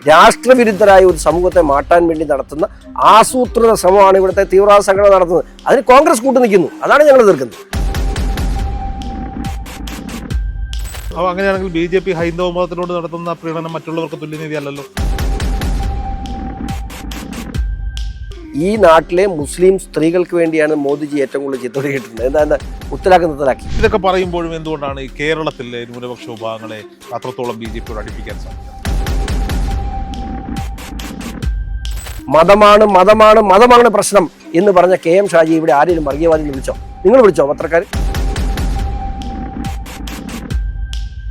രാഷ്ട്രവിരുദ്ധരായ ഒരു സമൂഹത്തെ മാറ്റാൻ വേണ്ടി നടത്തുന്ന ആസൂത്രിത ശ്രമമാണ് ഇവിടുത്തെ തീവ്രവാദ സംഘടന നടത്തുന്നത്. അതിന് കോൺഗ്രസ് കൂട്ടു നിൽക്കുന്നു. അതാണ് ഞങ്ങൾ എതിർക്കുന്നത്. അപ്പോൾ അങ്ങനെയാണെങ്കിൽ BJP ഹൈന്ദവ മതത്തിനോട് നടത്തുന്ന പ്രീണനം മറ്റുള്ളവർക്ക് തുല്യനീതി അല്ലല്ലോ. ഈ നാട്ടിലെ മുസ്ലിം സ്ത്രീകൾക്ക് വേണ്ടിയാണ് മോദിജി ഏറ്റവും കൂടുതൽ ചിത്രം കിട്ടുന്നത്. എന്താ മുത്തലാഖ്. ഇതൊക്കെ പറയുമ്പോഴും എന്തുകൊണ്ടാണ് ഈ കേരളത്തിലെ ന്യൂനപക്ഷ വിഭാഗങ്ങളെ അത്രത്തോളം BJPയോട് അടുപ്പിക്കാൻ സാധിക്കുന്നത്? മതമാണ് പ്രശ്നം എന്ന് പറഞ്ഞ KM ഷാജി ഇവിടെ ആരെങ്കിലും വർഗീയവാദി വിളിച്ചോ? നിങ്ങൾ വിളിച്ചോ? പത്രക്കാർ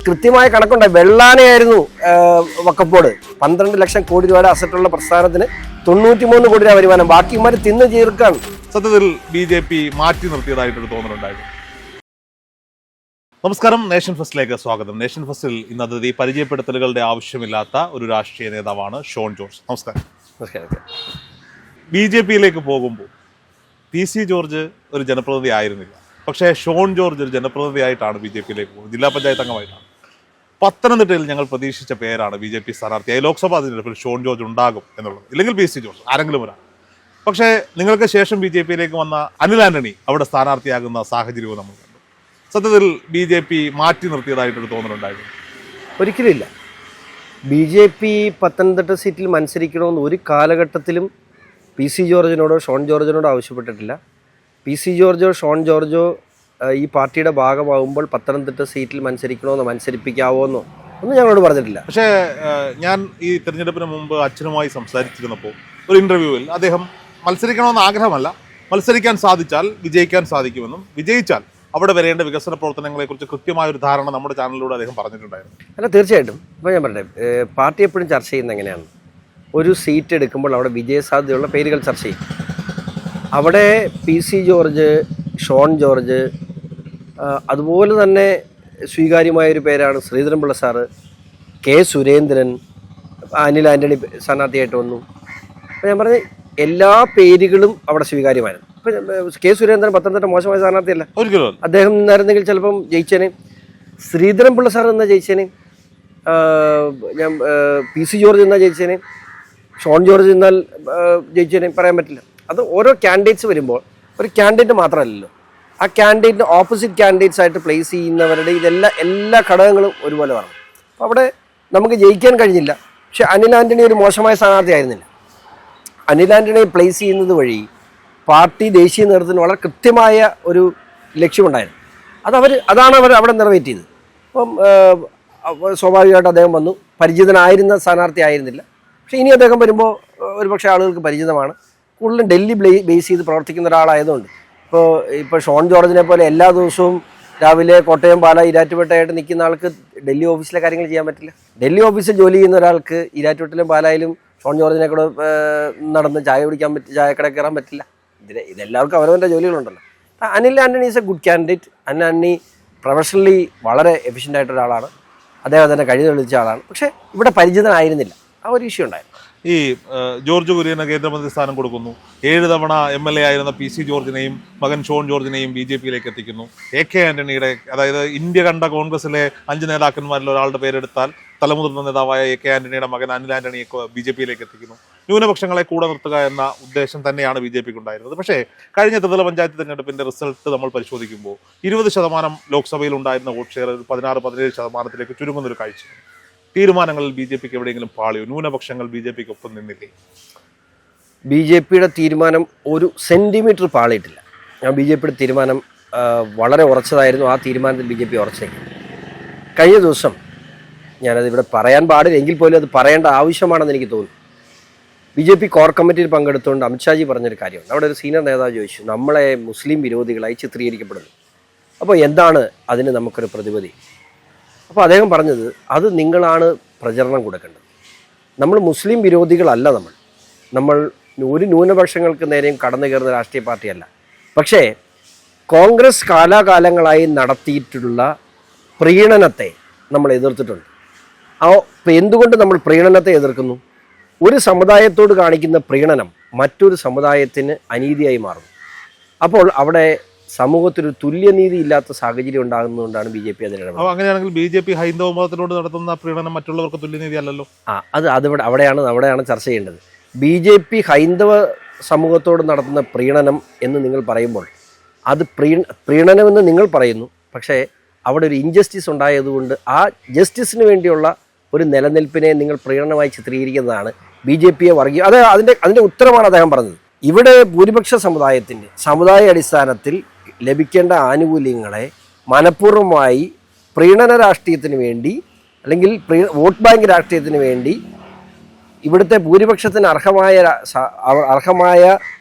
കൃത്യമായ കണക്കുണ്ടായി. വെള്ളാനയായിരുന്നു വക്കപ്പോട് 12 ലക്ഷം കോടി രൂപയുടെ അസറ്റുള്ള പ്രസ്ഥാനത്തിന് 93 കോടി രൂപ വരുമാനം. ബാക്കിമാര് തിന്ന് ചേർക്കാണ്. സത്യത്തിൽ BJP മാറ്റി നിർത്തിയതായിട്ടൊരു തോന്നലുണ്ടായിരുന്നു. നമസ്കാരം, നേഷൻ ഫസ്റ്റിലേക്ക് സ്വാഗതം. നേഷൻ ഫസ്റ്റിൽ ഇന്ന് അതിഥി പരിചയപ്പെടുത്തലുകളുടെ ആവശ്യമില്ലാത്ത ഒരു രാഷ്ട്രീയ നേതാവാണ് ഷോൺ ജോർജ്. നമസ്കാരം. BJPയിലേക്ക് പോകുമ്പോൾ PC ജോർജ് ഒരു ജനപ്രതിനിധി ആയിരുന്നില്ല. പക്ഷേ ഷോൺ ജോർജ് ഒരു ജനപ്രതിനിധിയായിട്ടാണ് BJPയിലേക്ക് പോകുന്നത്. ജില്ലാ പഞ്ചായത്ത് അംഗമായിട്ടാണ്. പത്തനംതിട്ടയിൽ ഞങ്ങൾ പ്രതീക്ഷിച്ച പേരാണ് BJP സ്ഥാനാർത്ഥിയായി ലോക്സഭാ തെരഞ്ഞെടുപ്പിൽ ഷോൺ ജോർജ് ഉണ്ടാകും എന്നുള്ളത്, ഇല്ലെങ്കിൽ PC ജോർജ്, ആരെങ്കിലും ഒരാൾ. പക്ഷേ നിങ്ങൾക്ക് ശേഷം BJPയിലേക്ക് വന്ന അനിൽ ആന്റണി അവിടെ സ്ഥാനാർത്ഥിയാകുന്ന സാഹചര്യവും നമ്മൾ കണ്ടു. സത്യത്തിൽ BJP മാറ്റി നിർത്തിയതായിട്ടൊരു തോന്നലുണ്ടായിരുന്നു? ഒരിക്കലും ഇല്ല. BJP പത്തനംതിട്ട സീറ്റിൽ മത്സരിക്കണമെന്ന് ഒരു കാലഘട്ടത്തിലും PC ജോർജിനോടോ ഷോൺ ജോർജിനോടോ ആവശ്യപ്പെട്ടിട്ടില്ല. PC ജോർജോ ഷോൺ ജോർജോ ഈ പാർട്ടിയുടെ ഭാഗമാകുമ്പോൾ പത്തനംതിട്ട സീറ്റിൽ മത്സരിക്കണമെന്നോ മത്സരിപ്പിക്കാവോന്നോ ഒന്നും ഞങ്ങളോട് പറഞ്ഞിട്ടില്ല. പക്ഷേ ഞാൻ ഈ തെരഞ്ഞെടുപ്പിന് മുമ്പ് അച്ഛനുമായി സംസാരിച്ചിരുന്നപ്പോൾ ഒരു ഇൻ്റർവ്യൂവിൽ അദ്ദേഹം മത്സരിക്കണമെന്ന് ആഗ്രഹമല്ല, മത്സരിക്കാൻ സാധിച്ചാൽ വിജയിക്കാൻ സാധിക്കുമെന്നും വിജയിച്ചാൽ അവിടെ വരേണ്ട വികസന പ്രവർത്തനങ്ങളെക്കുറിച്ച് കൃത്യമായൊരു ധാരണ നമ്മുടെ ചാനലിലൂടെ അദ്ദേഹം പറഞ്ഞിട്ടുണ്ടായിരുന്നു. അല്ല, തീർച്ചയായിട്ടും. ഇപ്പോൾ ഞാൻ പറയട്ടെ, പാർട്ടി എപ്പോഴും ചർച്ച ചെയ്യുന്നത് എങ്ങനെയാണ്? ഒരു സീറ്റ് എടുക്കുമ്പോൾ അവിടെ വിജയസാധ്യതയുള്ള പേരുകൾ ചർച്ച ചെയ്യും. അവിടെ PC ജോർജ്, ഷോൺ ജോർജ്, അതുപോലെ തന്നെ സ്വീകാര്യമായൊരു പേരാണ് ശ്രീധരൻപിള്ള സാറ്, K സുരേന്ദ്രൻ, അനിൽ ആന്റണി സ്ഥാനാർത്ഥിയായിട്ട് വന്നു. അപ്പോൾ ഞാൻ പറഞ്ഞ എല്ലാ പേരുകളും അവിടെ സ്വീകാര്യമായിരുന്നു. ഇപ്പം K സുരേന്ദ്രൻ പത്തനംതിട്ട മോശമായ സ്ഥാനാർത്ഥിയല്ല. അദ്ദേഹം നിന്നായിരുന്നെങ്കിൽ ചിലപ്പം ജയിച്ചേനെ. ശ്രീധരൻപിള്ള സാർ നിന്നാ ജയിച്ചേനെ. ഞാൻ PC ജോർജ് നിന്നാ ജയിച്ചേനെ. ഷോൺ ജോർജ് നിന്നാൽ ജയിച്ചേനെ പറയാൻ പറ്റില്ല. അത് ഓരോ കാൻഡിഡേറ്റ്സ് വരുമ്പോൾ ഒരു കാൻഡിഡേറ്റ് മാത്രമല്ലല്ലോ, ആ കാൻഡിഡേറ്റിന് ഓപ്പോസിറ്റ് കാൻഡിഡേറ്റ്സ് ആയിട്ട് പ്ലേസ് ചെയ്യുന്നവരുടെ എല്ലാ ഘടകങ്ങളും ഒരുപോലെ വേണം. അപ്പോൾ അവിടെ നമുക്ക് ജയിക്കാൻ കഴിഞ്ഞില്ല. പക്ഷെ അനിൽ ആന്റണി ഒരു മോശമായ സ്ഥാനാർത്ഥി ആയിരുന്നില്ല. അനിൽ ആന്റണിയെ പ്ലേസ് ചെയ്യുന്നത് വഴി പാർട്ടി ദേശീയ നേതൃത്വത്തിന് വളരെ കൃത്യമായ ഒരു ലക്ഷ്യമുണ്ടായിരുന്നു. അതാണ് അവർ അവിടെ നിറവേറ്റിയത്. അപ്പം സ്വാഭാവികമായിട്ട് അദ്ദേഹം വന്നു. പരിചിതനായിരുന്ന സ്ഥാനാർത്ഥി ആയിരുന്നില്ല. പക്ഷേ ഇനി അദ്ദേഹം വരുമ്പോൾ ഒരുപക്ഷെ ആളുകൾക്ക് പരിചിതമാണ്. കൂടുതലും ഡൽഹി ബേസ് ചെയ്ത് പ്രവർത്തിക്കുന്ന ഒരാളായതുകൊണ്ട് ഇപ്പോൾ ഷോൺ ജോർജിനെ പോലെ എല്ലാ ദിവസവും രാവിലെ കോട്ടയം, പാല, ഈരാറ്റുപേട്ടയായിട്ട് നിൽക്കുന്ന ആൾക്ക് ഡൽഹി ഓഫീസിലെ കാര്യങ്ങൾ ചെയ്യാൻ പറ്റില്ല. ഡൽഹി ഓഫീസിൽ ജോലി ചെയ്യുന്ന ഒരാൾക്ക് ഈരാറ്റുപേട്ടിലും പാലായിലും ഷോൺ ജോർജിനെ കൂടെ നടന്ന് ചായ കുടിക്കാൻ ചായക്കട കയറാൻ പറ്റില്ല. ഇതെല്ലാവർക്കും അവരവൻ്റെ ജോലികളുണ്ടല്ലോ. Anil Antony is a good candidate. Anil Antony professionally വളരെ എഫിഷ്യൻ്റ് ആയിട്ടൊരാളാണ്. ഒരാളാണ്. അദ്ദേഹം തന്നെ കഴിവ് തെളിയിച്ച ആളാണ്. പക്ഷേ ഇവിടെ പരിചിതനായിരുന്നില്ല. ആ ഒരു ഇഷ്യൂ ഉണ്ടായിരുന്നു. ഈ ജോർജ് കുര്യന് കേന്ദ്രമന്ത്രി സ്ഥാനം കൊടുക്കുന്നു. 7 തവണ MLA ആയിരുന്ന PC ജോർജിനെയും മകൻ ഷോൺ ജോർജിനെയും BJPയിലേക്ക് എത്തിക്കുന്നു. AK ആന്റണിയുടെ, അതായത് ഇന്ത്യ കണ്ട കോൺഗ്രസിലെ 5 നേതാക്കന്മാരിൽ ഒരാളുടെ പേരെടുത്താൽ തലമുതിർന്ന നേതാവായ AK ആന്റണിയുടെ മകൻ അനിൽ ആന്റണിയെ BJPയിലേക്ക് എത്തിക്കുന്നു. ന്യൂനപക്ഷങ്ങളെ കൂടെ നിർത്തുക എന്ന ഉദ്ദേശം തന്നെയാണ് BJPക്ക് ഉണ്ടായിരുന്നത്. പക്ഷേ കഴിഞ്ഞ ത്രിതല പഞ്ചായത്ത് തെരഞ്ഞെടുപ്പിന്റെ റിസൾട്ട് നമ്മൾ പരിശോധിക്കുമ്പോൾ 20% ലോക്സഭയിൽ ഉണ്ടായിരുന്ന വോട്ട് ഷെയർ 16-17% ചുരുങ്ങുന്നൊരു കാഴ്ച. തീരുമാനങ്ങളിൽ BJPക്ക് എവിടെയെങ്കിലും പാളിയോ? ന്യൂനപക്ഷങ്ങൾ BJPക്ക് ഒപ്പം നിന്നില്ലേ? BJPയുടെ തീരുമാനം ഒരു സെൻറ്റിമീറ്റർ പാളിയിട്ടില്ല. BJPയുടെ തീരുമാനം വളരെ ഉറച്ചതായിരുന്നു. ആ തീരുമാനത്തിൽ BJP ഉറച്ചേക്കും. കഴിഞ്ഞ ദിവസം ഞാനത് ഇവിടെ പറയാൻ പാടില്ല, എങ്കിൽ പോലും അത് പറയേണ്ട ആവശ്യമാണെന്ന് എനിക്ക് തോന്നുന്നു. BJP കോർ കമ്മിറ്റിയിൽ പങ്കെടുത്തുകൊണ്ട് അമിത്ഷാജി പറഞ്ഞൊരു കാര്യമുണ്ട്. അവിടെ ഒരു സീനിയർ നേതാവ് ചോദിച്ചു, നമ്മളെ മുസ്ലിം വിരോധികളായി ചിത്രീകരിക്കപ്പെടുന്നു, അപ്പോൾ എന്താണ് അതിന് നമുക്കൊരു പ്രതിവിധി? അപ്പോൾ അദ്ദേഹം പറഞ്ഞത്, അത് നിങ്ങളാണ് പ്രചരണം കൊടുക്കേണ്ടത്. നമ്മൾ മുസ്ലിം വിരോധികളല്ല. നമ്മൾ ഒരു ന്യൂനപക്ഷങ്ങൾക്ക് നേരെയും കടന്നു കയറുന്ന രാഷ്ട്രീയ പാർട്ടിയല്ല. പക്ഷേ കോൺഗ്രസ് കാലാകാലങ്ങളായി നടത്തിയിട്ടുള്ള പ്രീണനത്തെ നമ്മൾ എതിർത്തിട്ടുണ്ട്. എന്തുകൊണ്ട് നമ്മൾ പ്രീണനത്തെ എതിർക്കുന്നു? ഒരു സമുദായത്തോട് കാണിക്കുന്ന പ്രീണനം മറ്റൊരു സമുദായത്തിന് അനീതിയായി മാറുന്നു. അപ്പോൾ അവിടെ സമൂഹത്തിൽ ഒരു തുല്യനീതി ഇല്ലാത്ത സാഹചര്യം ഉണ്ടാകുന്നതുകൊണ്ടാണ് BJP അതിലിടപെടുന്നത്. അപ്പോൾ അങ്ങനെയാണെങ്കിൽ BJP ഹൈന്ദവ മതത്തിനോട് നടത്തുന്ന പ്രീണനം മറ്റുള്ളവർക്ക് തുല്യനീതി അല്ലല്ലോ. അവിടെയാണ് ചർച്ച ചെയ്യേണ്ടത്. BJP ഹൈന്ദവ സമൂഹത്തോട് നടത്തുന്ന പ്രീണനം എന്ന് നിങ്ങൾ പറയുമ്പോൾ അത് പ്രീണനമെന്ന് നിങ്ങൾ പറയുന്നു. പക്ഷേ അവിടെ ഒരു ഇൻജസ്റ്റിസ് ഉണ്ടായതുകൊണ്ട് ആ ജസ്റ്റിസിന് വേണ്ടിയുള്ള ഒരു നിലനിൽപ്പിനെ നിങ്ങൾ പ്രീണനമായി ചിത്രീകരിക്കുന്നതാണ് BJPയെ വർഗീയ. അതിൻ്റെ ഉത്തരമാണ് അദ്ദേഹം പറഞ്ഞത്. ഇവിടെ ഭൂരിപക്ഷ സമുദായത്തിൻ്റെ സമുദായ അടിസ്ഥാനത്തിൽ ലഭിക്കേണ്ട ആനുകൂല്യങ്ങളെ മനഃപൂർവ്വമായി പ്രീണന രാഷ്ട്രീയത്തിന് വേണ്ടി അല്ലെങ്കിൽ വോട്ട് ബാങ്ക് രാഷ്ട്രീയത്തിന് വേണ്ടി ഇവിടുത്തെ ഭൂരിപക്ഷത്തിന് അർഹമായ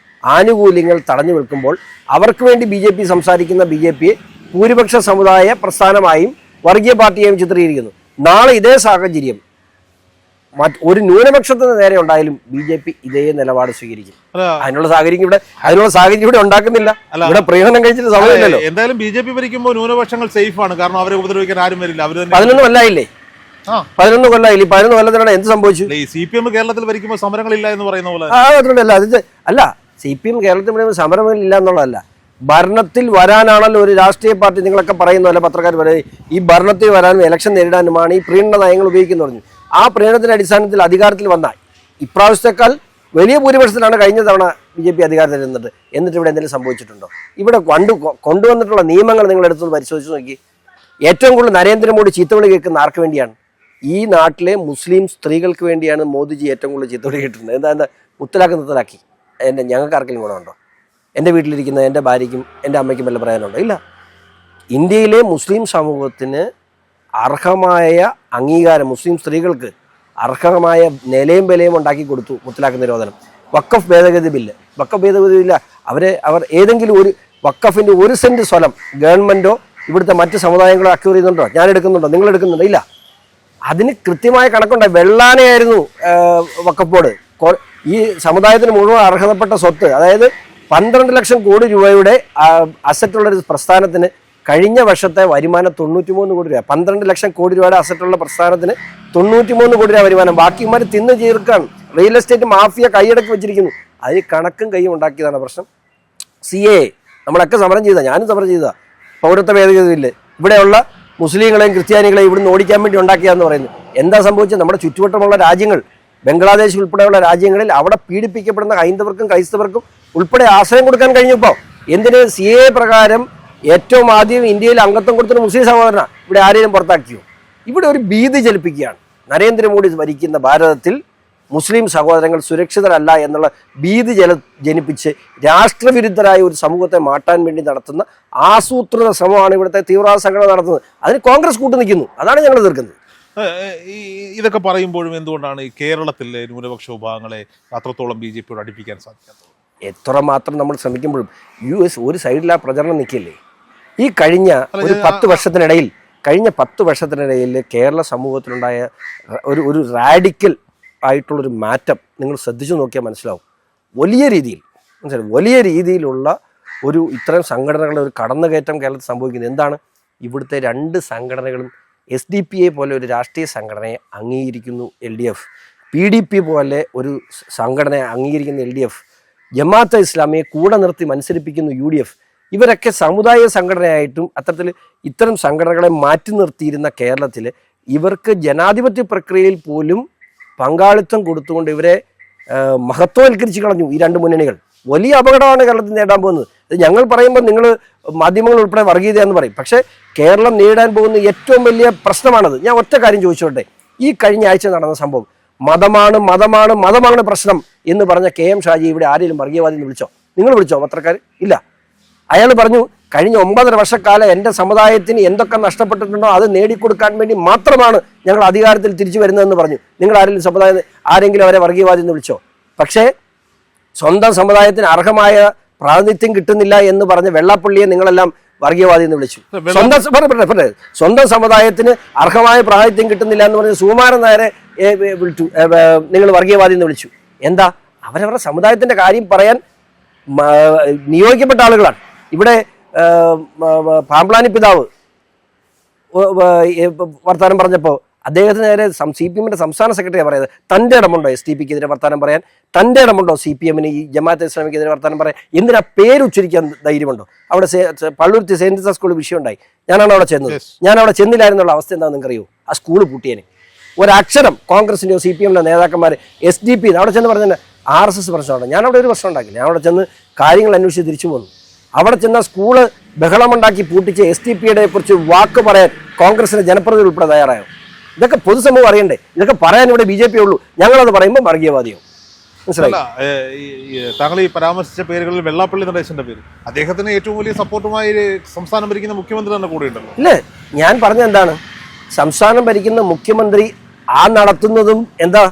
ആനുകൂല്യങ്ങൾ തടഞ്ഞു നിൽക്കുമ്പോൾ അവർക്ക് വേണ്ടി BJP സംസാരിക്കുന്ന BJPയെ ഭൂരിപക്ഷ സമുദായ പ്രസ്ഥാനമായും വർഗീയ പാർട്ടിയായും ചിത്രീകരിക്കുന്നു. നാളെ ഇതേ സാഹചര്യം ഒരു ന്യൂനപക്ഷത്തിന് നേരെ ഉണ്ടായാലും BJP ഇതേ നിലപാട് സ്വീകരിക്കും. അതിനുള്ള സാഹചര്യം ഇവിടെ ഉണ്ടാക്കുന്നില്ല. ഇവിടെ പ്രീണനം കഴിച്ചിട്ട് സമയമില്ലല്ലോ. എന്തായാലും BJP ഭരിക്കുമ്പോൾ ന്യൂനപക്ഷങ്ങൾ സേഫ് ആണ്. കാരണം അവരെ ഉപദ്രവിക്കാൻ ആരും വരില്ല. 11 കൊല്ലായില്ലേ? 11 കൊല്ലായില്ലേ? 11 കൊല്ലത്തിനാണ് എന്ത് സംഭവിച്ചു? CPM കേരളത്തിൽ ഭരിക്കുമ്പോൾ സമരങ്ങളില്ല എന്ന് പറയുന്ന പോലെ അല്ല. CPM കേരളത്തിൽ സമരങ്ങളില്ല എന്നുള്ളതല്ല, ഭരണത്തിൽ വരാനാണല്ലോ ഒരു രാഷ്ട്രീയ പാർട്ടി. നിങ്ങളൊക്കെ പറയുന്നതല്ല, പത്രക്കാർ പറയും ഈ ഭരണത്തിൽ വരാനും ഇലക്ഷൻ നേരിടാനുമാണ് ഈ പ്രീണന നയങ്ങൾ ഉപയോഗിക്കുന്നു പറഞ്ഞു. ആ പ്രീണനത്തിന്റെ അടിസ്ഥാനത്തിൽ അധികാരത്തിൽ വന്ന ഇപ്രാവശ്യത്തേക്കാൾ വലിയ ഭൂരിപക്ഷത്തിലാണ് കഴിഞ്ഞ തവണ BJP അധികാരത്തിൽ നിന്നിട്ട്. എന്നിട്ട് ഇവിടെ എന്തെങ്കിലും സംഭവിച്ചിട്ടുണ്ടോ? ഇവിടെ കൊണ്ടുവന്നിട്ടുള്ള നിയമങ്ങൾ നിങ്ങൾ എടുത്തൊന്ന് പരിശോധിച്ച് നോക്കി. ഏറ്റവും കൂടുതൽ നരേന്ദ്രമോദി ചീത്തവിളി കേൾക്കുന്ന ആർക്ക് വേണ്ടിയാണ്? ഈ നാട്ടിലെ മുസ്ലിം സ്ത്രീകൾക്ക് വേണ്ടിയാണ് മോദിജി ഏറ്റവും കൂടുതൽ ചീത്തവിളി കേട്ടിട്ടുണ്ട്. എന്താ മുത്തലാക്കി ഞങ്ങൾക്ക് ആർക്കെങ്കിലും ഗുണമുണ്ടോ? എൻ്റെ വീട്ടിലിരിക്കുന്ന എൻ്റെ ഭാര്യയ്ക്കും എൻ്റെ അമ്മയ്ക്കും വല്ല പറയാനുണ്ടോ? ഇല്ല. ഇന്ത്യയിലെ മുസ്ലിം സമൂഹത്തിന് അർഹമായ അംഗീകാരം, മുസ്ലിം സ്ത്രീകൾക്ക് അർഹമായ നിലയും വിലയും ഉണ്ടാക്കി കൊടുത്തു മുത്തലാഖ് നിരോധനം. വഖഫ് ഭേദഗതി ബില്ല് അവർ ഏതെങ്കിലും ഒരു വഖഫിൻ്റെ 1 സെന്റ് സ്ഥലം ഗവൺമെൻറ്റോ ഇവിടുത്തെ മറ്റ് സമുദായങ്ങളോ അക്യൂർ ചെയ്യുന്നുണ്ടോ? ഞാൻ എടുക്കുന്നുണ്ടോ? നിങ്ങൾ എടുക്കുന്നുണ്ടോ? ഇല്ല. അതിന് കൃത്യമായ കണക്കുണ്ടായി. വെള്ളാനയായിരുന്നു വഖഫ് ബോർഡ്. ഈ സമുദായത്തിന് മുഴുവൻ അർഹതപ്പെട്ട സ്വത്ത്, അതായത് 12 ലക്ഷം കോടി രൂപയുടെ അസറ്റുള്ളൊരു പ്രസ്ഥാനത്തിന് കഴിഞ്ഞ വർഷത്തെ വരുമാനം 93 കോടി രൂപ. 12 ലക്ഷം കോടി രൂപയുടെ അസറ്റുള്ള പ്രസ്ഥാനത്തിന് 93 കോടി രൂപ വരുമാനം. ബാക്കിമാർ തിന്ന് ചേർക്കാണ്. റിയൽ എസ്റ്റേറ്റ് മാഫിയ കൈയടക്കി വെച്ചിരിക്കുന്നു. അതിന് കണക്കും കൈയും ഉണ്ടാക്കിയതാണ് പ്രശ്നം. CA നമ്മളൊക്കെ സമരം ചെയ്തതാണ്, ഞാനും സമരം ചെയ്തതാണ്. പൗരത്വ ഭേദഗതി ബില്ല് ഇവിടെയുള്ള മുസ്ലിങ്ങളെയും ക്രിസ്ത്യാനികളെയും ഇവിടുന്ന് ഓടിക്കാൻ വേണ്ടി ഉണ്ടാക്കിയതെന്ന് പറയുന്നു. എന്താ സംഭവിച്ചത്? നമ്മുടെ ചുറ്റുവട്ടമുള്ള രാജ്യങ്ങൾ, ബംഗ്ലാദേശ് ഉൾപ്പെടെയുള്ള രാജ്യങ്ങളിൽ അവിടെ പീഡിപ്പിക്കപ്പെടുന്ന ഹൈന്ദവർക്കും ക്രൈസ്തവർക്കും ഉൾപ്പെടെ ആശ്രയം കൊടുക്കാൻ കഴിഞ്ഞപ്പോൾ എന്തിന്? CA പ്രകാരം ഏറ്റവും ആദ്യം ഇന്ത്യയിൽ അംഗത്വം കൊടുത്തൊരു മുസ്ലിം സഹോദരനാ ഇവിടെ ആരെയും പുറത്താക്കിയോ? ഇവിടെ ഒരു ഭീതി ജനിപ്പിക്കുകയാണ്. നരേന്ദ്രമോദി ഭരിക്കുന്ന ഭാരതത്തിൽ മുസ്ലിം സഹോദരങ്ങൾ സുരക്ഷിതരല്ല എന്നുള്ള ഭീതി ജനിപ്പിച്ച് രാഷ്ട്രവിരുദ്ധരായ ഒരു സമൂഹത്തെ മാറ്റാൻ വേണ്ടി നടത്തുന്ന ആസൂത്രിത ശ്രമമാണ് ഇവിടുത്തെ തീവ്രവാദ സംഘടന നടത്തുന്നത്. അതിന് കോൺഗ്രസ് കൂട്ടു നിൽക്കുന്നു. അതാണ് ഞങ്ങൾ എതിർക്കുന്നത്. ഇതൊക്കെ പറയുമ്പോഴും എന്തുകൊണ്ടാണ് ഈ കേരളത്തിലെ ന്യൂനപക്ഷ വിഭാഗങ്ങളെ അത്രത്തോളം BJPയോട് അടുപ്പിക്കാൻ സാധിക്കാത്തത്? എത്രമാത്രം നമ്മൾ ശ്രമിക്കുമ്പോഴും US ഒരു സൈഡിൽ ആ പ്രചരണം നിൽക്കില്ലേ? ഈ കഴിഞ്ഞ 10 വർഷത്തിനിടയിൽ കേരള സമൂഹത്തിലുണ്ടായ ഒരു റാഡിക്കൽ ആയിട്ടുള്ളൊരു മാറ്റം നിങ്ങൾ ശ്രദ്ധിച്ചു നോക്കിയാൽ മനസ്സിലാവും. വലിയ രീതിയിലുള്ള ഇത്തരം സംഘടനകളുടെ ഒരു കടന്നുകയറ്റം കേരളത്തിൽ സംഭവിക്കുന്നത്. എന്താണ്? ഇവിടുത്തെ 2 സംഘടനകളും SDP പോലെ ഒരു രാഷ്ട്രീയ സംഘടനയെ അംഗീകരിക്കുന്നു LDF, PDP പോലെ ഒരു സംഘടനയെ അംഗീകരിക്കുന്ന LDF, ജമാഅത്തെ ഇസ്ലാമിയെ കൂടെ നിർത്തി മത്സരിപ്പിക്കുന്നു UDF. ഇവരൊക്കെ സമുദായ സംഘടനയായിട്ടും ഇത്തരം സംഘടനകളെ മാറ്റി നിർത്തിയിരുന്ന കേരളത്തിൽ ഇവർക്ക് ജനാധിപത്യ പ്രക്രിയയിൽ പോലും പങ്കാളിത്തം കൊടുത്തുകൊണ്ട് ഇവരെ മഹത്വവൽക്കരിച്ച് കളഞ്ഞു. ഈ 2 മുന്നണികൾ വലിയ അപകടമാണ് കേരളത്തിൽ നേടാൻ പോകുന്നത്. ഞങ്ങൾ പറയുമ്പോൾ നിങ്ങൾ മാധ്യമങ്ങൾ ഉൾപ്പെടെ വർഗീയത എന്ന് പറയും. പക്ഷേ കേരളം നേരിടാൻ പോകുന്ന ഏറ്റവും വലിയ പ്രശ്നമാണത്. ഞാൻ ഒറ്റ കാര്യം ചോദിച്ചോട്ടെ. ഈ കഴിഞ്ഞ ആഴ്ച നടന്ന സംഭവം മതമാണ് പ്രശ്നം എന്ന് പറഞ്ഞ KM ഷാജി ഇവിടെ ആരെങ്കിലും വർഗീയവാദി എന്ന് വിളിച്ചോ? നിങ്ങൾ വിളിച്ചോ പത്രക്കാർ? ഇല്ല. അയാൾ പറഞ്ഞു കഴിഞ്ഞ 9.5 വർഷക്കാലം എൻ്റെ സമുദായത്തിന് എന്തൊക്കെ നഷ്ടപ്പെട്ടിട്ടുണ്ടോ അത് നേടിക്കൊടുക്കാൻ വേണ്ടി മാത്രമാണ് ഞങ്ങൾ അധികാരത്തിൽ തിരിച്ചു വരുന്നതെന്ന് പറഞ്ഞു. നിങ്ങൾ ആരെങ്കിലും അവരെ വർഗീയവാദി എന്ന് വിളിച്ചോ? പക്ഷേ സ്വന്തം സമുദായത്തിന് അർഹമായ പ്രാതിനിധ്യം കിട്ടുന്നില്ല എന്ന് പറഞ്ഞ വെള്ളാപ്പള്ളിയെ നിങ്ങളെല്ലാം വർഗീയവാദി എന്ന് വിളിച്ചു. സ്വന്തം സമുദായത്തിന് അർഹമായ പ്രാതിനിധ്യം കിട്ടുന്നില്ല എന്ന് പറഞ്ഞ് സുകുമാരൻ നായരെ വിളിച്ചു, നിങ്ങൾ വർഗീയവാദി എന്ന് വിളിച്ചു. എന്താ? അവരവരുടെ സമുദായത്തിന്റെ കാര്യം പറയാൻ നിയോഗിക്കപ്പെട്ട ആളുകളാണ്. ഇവിടെ പാമ്പ്ലാനി പിതാവ് വർത്താനം പറഞ്ഞപ്പോൾ അദ്ദേഹത്തിന് നേരെ CPM-ന്റെ സംസ്ഥാന സെക്രട്ടറിയാണ് പറയുന്നത്. തൻ്റെ ഇടമുണ്ടോ STPക്കെതിരെ വർത്താനം പറയാൻ? തൻ്റെ ഇടമുണ്ടോ CPM-ന് ഈ ജമാഅത്തെ ഇസ്ലാമിക്കെതിരെ വർത്താനം പറയാൻ? എന്തിനാ പേരുച്ചരിക്കാൻ ധൈര്യമുണ്ടോ? അവിടെ പള്ളുരുത്തി സെന്റ് ജോസഫ് സ്കൂൾ വിഷയമുണ്ടായി. ഞാനാണ് അവിടെ ചെന്നത്. ഞാൻ അവിടെ ചെന്നില്ലായിരുന്നുള്ള അവസ്ഥ എന്താണെന്ന് നിങ്ങൾക്കറിയോ? ആ സ്കൂൾ പൂട്ടിയേനെ. ഒരക്ഷരം കോൺഗ്രസിൻ്റെയോ CPM-ന്റെ നേതാക്കന്മാർ SDP അവിടെ ചെന്ന് പറഞ്ഞ RSS പ്രശ്നമുണ്ട്. ഞാൻ അവിടെ ഒരു പ്രശ്നം ഉണ്ടാക്കില്ല. ഞാൻ അവിടെ ചെന്ന് കാര്യങ്ങൾ അന്വേഷിച്ച് തിരിച്ചു പോന്നു. അവിടെ ചെന്ന സ്കൂള് ബഹളമുണ്ടാക്കി പൂട്ടിച്ച് STPയുടെ കുറിച്ച് വാക്ക് പറയാൻ കോൺഗ്രസിന്റെ ജനപ്രതിനിധി ഉൾപ്പെടെ തയ്യാറായോ? ഇതൊക്കെ പൊതുസമൂഹം അറിയണ്ടേ? ഇതൊക്കെ പറയാൻ ഇവിടെ BJP ഉള്ളൂ. ഞങ്ങളത് പറയുമ്പോൾ വർഗീയവാദിയോ? മനസ്സിലായി? താങ്കൾ ഈ പരാമർശിച്ച പേരുകളിൽ വെള്ളാപ്പള്ളി നടേശന്റെ പേര്, അദ്ദേഹത്തിന് ഏറ്റവും വലിയ സപ്പോർട്ടുമായി സംസ്ഥാനം ഭരിക്കുന്ന മുഖ്യമന്ത്രി തന്നെ കൂടെ ഉണ്ടല്ലോ. ഇല്ലേ, ഞാൻ പറഞ്ഞ എന്താണ്, സംസ്ഥാനം ഭരിക്കുന്ന മുഖ്യമന്ത്രി ആ നടത്തുന്നതും എന്താ,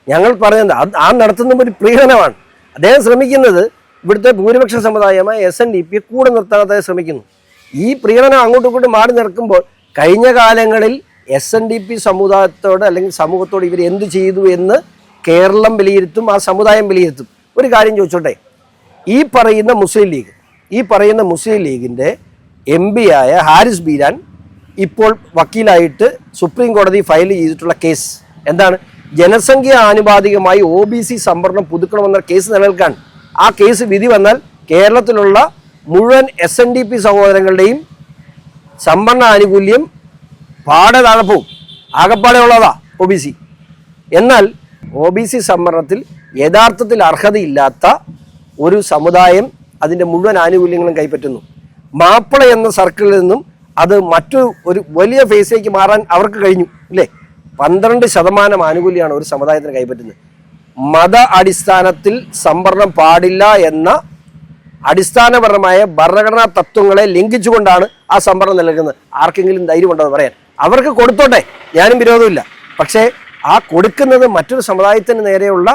ഞങ്ങൾ പറഞ്ഞത് ആ നടത്തുന്നതും ഒരു പ്രീണനമാണ്. അദ്ദേഹം ശ്രമിക്കുന്നത് ഇവിടുത്തെ ഭൂരിപക്ഷ സമുദായമായ SNDP കൂടെ നിർത്താൻ അദ്ദേഹം ശ്രമിക്കുന്നു. ഈ പ്രീണനം അങ്ങോട്ടും ഇങ്ങോട്ടും മാറി നിൽക്കുമ്പോൾ കഴിഞ്ഞ കാലങ്ങളിൽ SNDP സമുദായത്തോട് അല്ലെങ്കിൽ സമൂഹത്തോട് ഇവർ എന്ത് ചെയ്തു എന്ന് കേരളം വിലയിരുത്തും, ആ സമുദായം വിലയിരുത്തും. ഒരു കാര്യം ചോദിച്ചോട്ടെ, ഈ പറയുന്ന മുസ്ലിം ലീഗിൻ്റെ MP ആയ ഹാരിസ് ബീരാൻ ഇപ്പോൾ വക്കീലായിട്ട് സുപ്രീം കോടതി ഫയൽ ചെയ്തിട്ടുള്ള കേസ് എന്താണ്? ജനസംഖ്യ ആനുപാതികമായി OBC സംവരണം പുതുക്കണമെന്ന കേസ് നിലനിൽക്കാൻ. ആ കേസ് വിധി വന്നാൽ കേരളത്തിലുള്ള മുഴുവൻ SNDP സഹോദരങ്ങളുടെയും സംവരണ ആനുകൂല്യം പാടെ താഴെ പോവും. ആകപ്പാടെ ഉള്ളതാ OBC. എന്നാൽ OBC സംവരണത്തിൽ യഥാർത്ഥത്തിൽ അർഹതയില്ലാത്ത ഒരു സമുദായം അതിൻ്റെ മുഴുവൻ ആനുകൂല്യങ്ങളും കൈപ്പറ്റുന്നു. മാപ്പിള എന്ന സർക്കിളിൽ നിന്നും അത് ഒരു വലിയ ഫേസിലേക്ക് മാറാൻ അവർക്ക് കഴിഞ്ഞു അല്ലേ? 12% ആനുകൂല്യമാണ് ഒരു സമുദായത്തിന് കൈപ്പറ്റുന്നത്. മത അടിസ്ഥാനത്തിൽ സംവരണം പാടില്ല എന്ന അടിസ്ഥാനപരമായ ഭരണഘടനാ തത്വങ്ങളെ ലംഘിച്ചുകൊണ്ടാണ് ആ സംവരണം നിലനിൽക്കുന്നത്. ആർക്കെങ്കിലും ധൈര്യമുണ്ടോ എന്ന് പറയാൻ? അവർക്ക് കൊടുത്തോട്ടെ, ഞാനും വിരോധമില്ല. പക്ഷേ ആ കൊടുക്കുന്നത് മറ്റൊരു സമുദായത്തിന് നേരെയുള്ള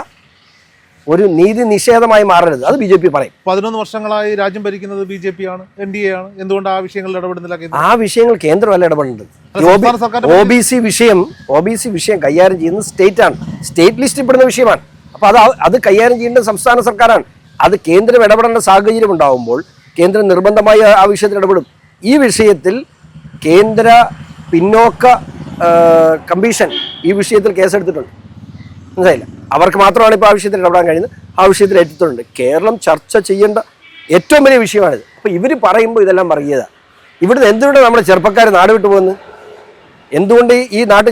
ഒരു നീതി നിഷേധമായി മാറരുത്. അത് BJP പറയും. 11 വർഷങ്ങളായി രാജ്യം ഭരിക്കുന്നത് BJP ആണ്, NDA ആണ്. എന്തുകൊണ്ട് ആ വിഷയങ്ങളിൽ ഇടപെടുന്നില്ല? ആ വിഷയങ്ങൾ കേന്ദ്രമല്ല ഇടപെടുന്നത്. OBC വിഷയം കൈകാര്യം ചെയ്യുന്നത് സ്റ്റേറ്റാണ്. സ്റ്റേറ്റ് ലിസ്റ്റിൽ പെടുന്ന വിഷയമാണ്. അപ്പോൾ അത് കൈകാര്യം ചെയ്യേണ്ടത് സംസ്ഥാന സർക്കാരാണ്. അത് കേന്ദ്രം ഇടപെടേണ്ട സാഹചര്യം ഉണ്ടാകുമ്പോൾ കേന്ദ്രം നിർബന്ധമായി ആ വിഷയത്തിൽ ഇടപെടും. ഈ വിഷയത്തിൽ കേന്ദ്ര പിന്നോക്ക കമ്മീഷൻ ഈ വിഷയത്തിൽ കേസെടുത്തിട്ടുണ്ട്. മനസ്സിലായില്ല, അവർക്ക് മാത്രമാണ് ഇപ്പോൾ ആ വിഷയത്തിൽ ഇടപെടാൻ കഴിയുന്നത്. ആ വിഷയത്തിൽ ഏറ്റെടുത്തിട്ടുണ്ട്. കേരളം ചർച്ച ചെയ്യേണ്ട ഏറ്റവും വലിയ വിഷയമാണിത്. അപ്പോൾ ഇവർ പറയുമ്പോൾ ഇതെല്ലാം വർഗീയത. ഇവിടുന്ന് എന്തുകൊണ്ട് നമ്മുടെ ചെറുപ്പക്കാർ നാട് വിട്ടു പോകുന്നത്? എന്തുകൊണ്ട് ഈ നാട്ടിൽ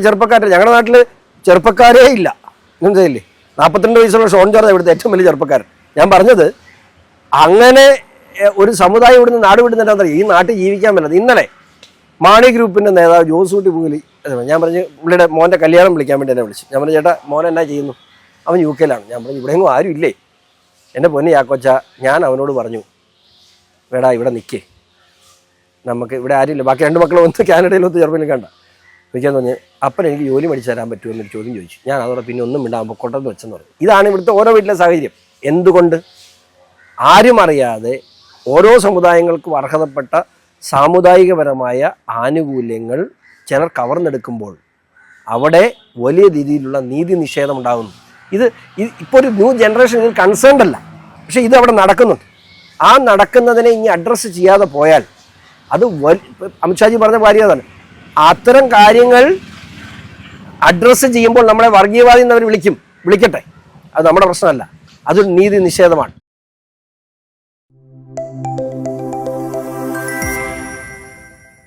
ഞങ്ങളുടെ നാട്ടിൽ ചെറുപ്പക്കാരേ ഇല്ല? മനസ്സിലായില്ലേ? 42 വയസ്സുള്ള ഷോൺ ജോർജ് ഇവിടുത്തെ ഏറ്റവും വലിയ ചെറുപ്പക്കാരൻ. ഞാൻ പറഞ്ഞത് അങ്ങനെ ഒരു സമുദായം ഇവിടുന്ന് നാട് വിടുന്നുണ്ടെന്നറിയാം. ഈ നാട്ടിൽ ജീവിക്കാൻ പറ്റില്ല. ഇന്നലെ മാണി ഗ്രൂപ്പിൻ്റെ നേതാവ് ജോസൂട്ടി പൂലി, ഞാൻ പറഞ്ഞു പുള്ളിയുടെ മോൻ്റെ കല്യാണം വിളിക്കാൻ വേണ്ടി എന്നെ വിളിച്ചു. ഞാൻ പറഞ്ഞു, ചേട്ടാ മോൻ എന്നാ ചെയ്യുന്നു? അവൻ UK ഞാൻ പറഞ്ഞു, ഇവിടെയെങ്കിലും ആരും ഇല്ലേ? എൻ്റെ പൊന്നു യാക്കോച്ച, ഞാൻ അവനോട് പറഞ്ഞു, വേടാ ഇവിടെ നിൽക്കേ, നമുക്ക് ഇവിടെ ആരുമില്ല, ബാക്കി 2 മക്കളും ഒന്ന് കാനഡയിലൊത്ത് ജർമ്മനിയിൽ കണ്ട ചോദിക്കാൻ തോന്നി. അപ്പം എനിക്ക് ജോലി പഠിച്ചു തരാൻ പറ്റുമെന്നൊരു ചോദ്യം ചോദിച്ചു. ഞാൻ അതോടെ പിന്നെ ഒന്നും മിണ്ടാകുമ്പോൾ കൊണ്ടെന്ന് വെച്ചെന്ന് പറഞ്ഞു. ഇതാണ് ഇവിടുത്തെ ഓരോ വീട്ടിലെ സാഹചര്യം. എന്തുകൊണ്ട്? ആരും അറിയാതെ ഓരോ സമുദായങ്ങൾക്കും അർഹതപ്പെട്ട സാമുദായികപരമായ ആനുകൂല്യങ്ങൾ ചിലർ കവർന്നെടുക്കുമ്പോൾ അവിടെ വലിയ രീതിയിലുള്ള നീതി നിഷേധം ഉണ്ടാകുന്നു. ഇപ്പോൾ ഒരു ന്യൂ ജനറേഷൻ ഇതിൽ കൺസേൺഡ് അല്ല, പക്ഷേ ഇത് അവിടെ നടക്കുന്നുണ്ട്. ആ നടക്കുന്നതിനെ ഇനി അഡ്രസ്സ് ചെയ്യാതെ പോയാൽ അത് അമിത്ഷാജി പറഞ്ഞ കാര്യം അതാണ്. അത്തരം കാര്യങ്ങൾ അഡ്രസ്സ് ചെയ്യുമ്പോൾ നമ്മളെ വർഗീയവാദി എന്നവർ വിളിക്കട്ടെ, അത് നമ്മുടെ പ്രശ്നമല്ല. അതൊരു നീതി നിഷേധമാണ്.